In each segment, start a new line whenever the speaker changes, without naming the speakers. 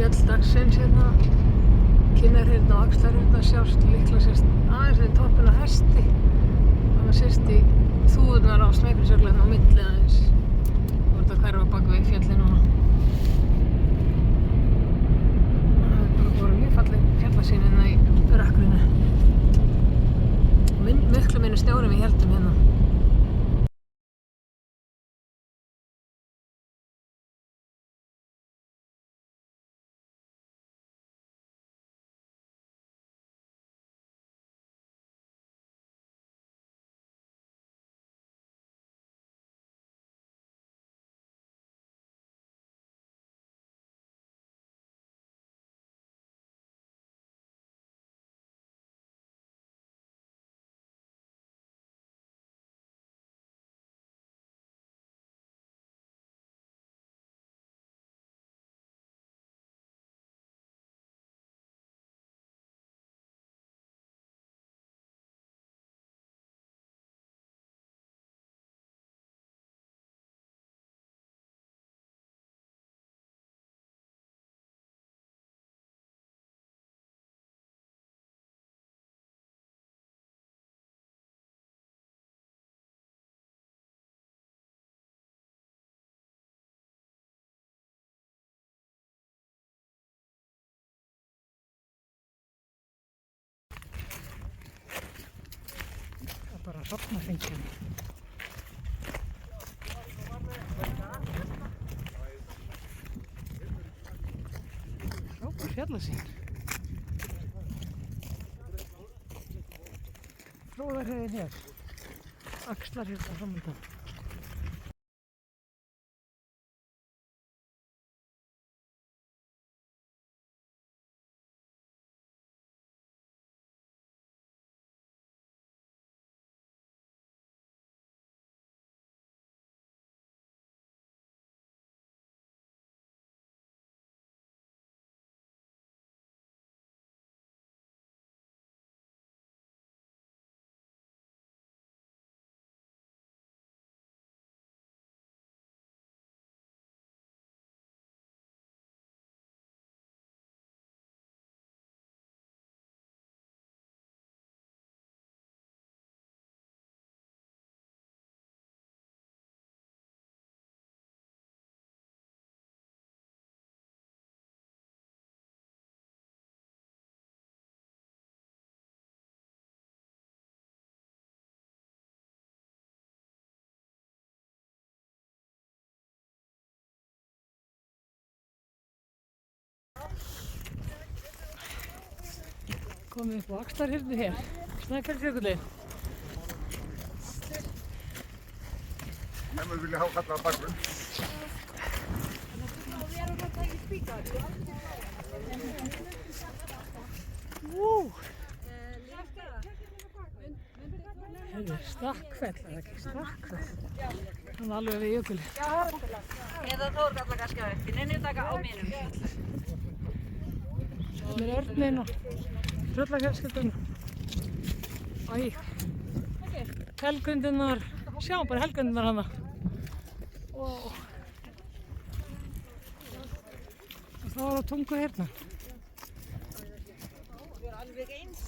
fjöll dagsins hérna. Kinnarhyrna og axlarhyrna sjást líklega sést aðeins við toppinn á hesti. Þannig sést í þúðurnar á Snæfellsjökli á milli aðeins. Þú ert að hverfa bak við fjöllin núna. Það er bara voru mjög falleg fjallasýnina í Rökkrinu. Miklu minni snjór en við héldum hérna. Bara að sofna fengið. Frábær fjallasýn. Fróðárheiðin hér. Axlarhyrna framundan. Komið upp á Axlarhyrnu hér, Snæfellsjökulli.
Ef við vilja hafa kallað á bakgrunn.
Þetta er Stakkfell, er það ekki Stakkfell? Það er alveg við jökulli.
Eða Þórðarlagaskjafið, nenni taka á mínum.
Það er örninn og tröllafjölskylduna. Æ, helgrindirnar, sjáum bara helgrindirnar hana. Og það var á Tungu hérna.
Það er alveg eins.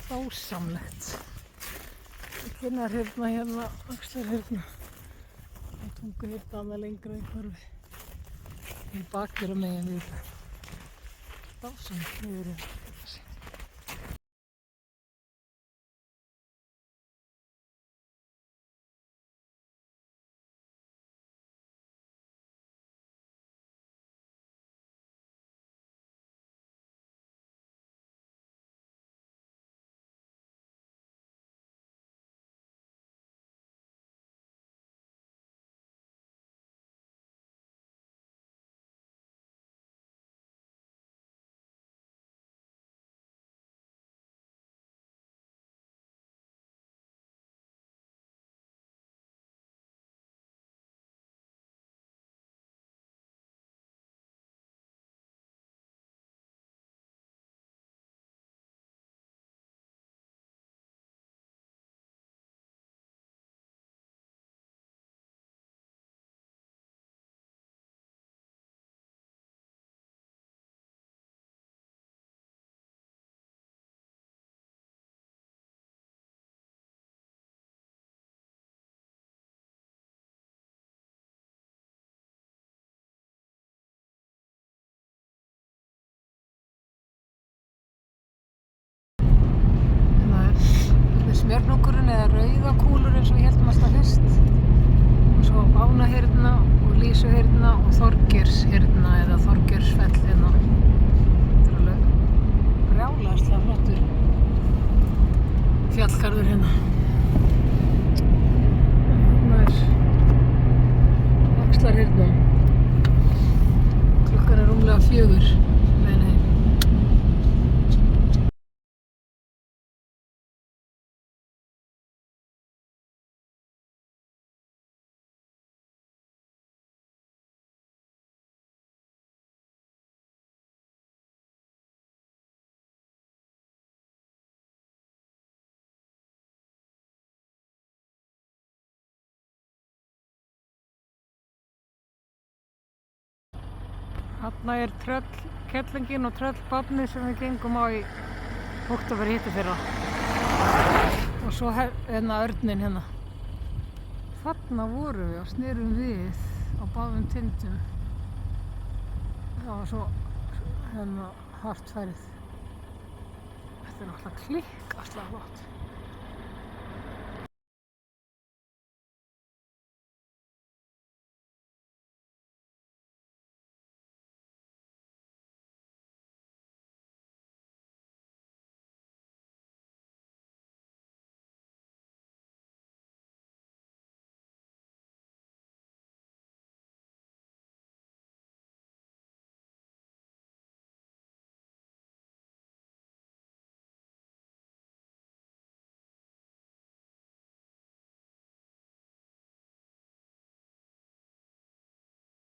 dásamlegt. Kinnarhyrna hérna, axlarhyrna og tunguhyrna annað lengra í hverfi. Í bakir megin við dásamlegt niður hérna. Smjörhnúkurinn eða rauðakúlur eins og við héldum alltaf fyrst og svo Ánahyrna og Lísuhyrna og Þorgeirshyrna eða Þorgeirsfell hérna. Þetta er alveg brjálæðislega flottur fjallgarður hérna. Hérna er Axlarhyrna. Klukkan er rúmlega 4 leiðin heim. Þarna er tröllkellingin og tröllbarnið sem við gengum á í október hittifyrra. Og svo hérna örninn hérna. Þarna vorum við og snerum við á báðum tindum. Það var svo hérna hart færið. Þetta er náttúrulega klikkaslega flott.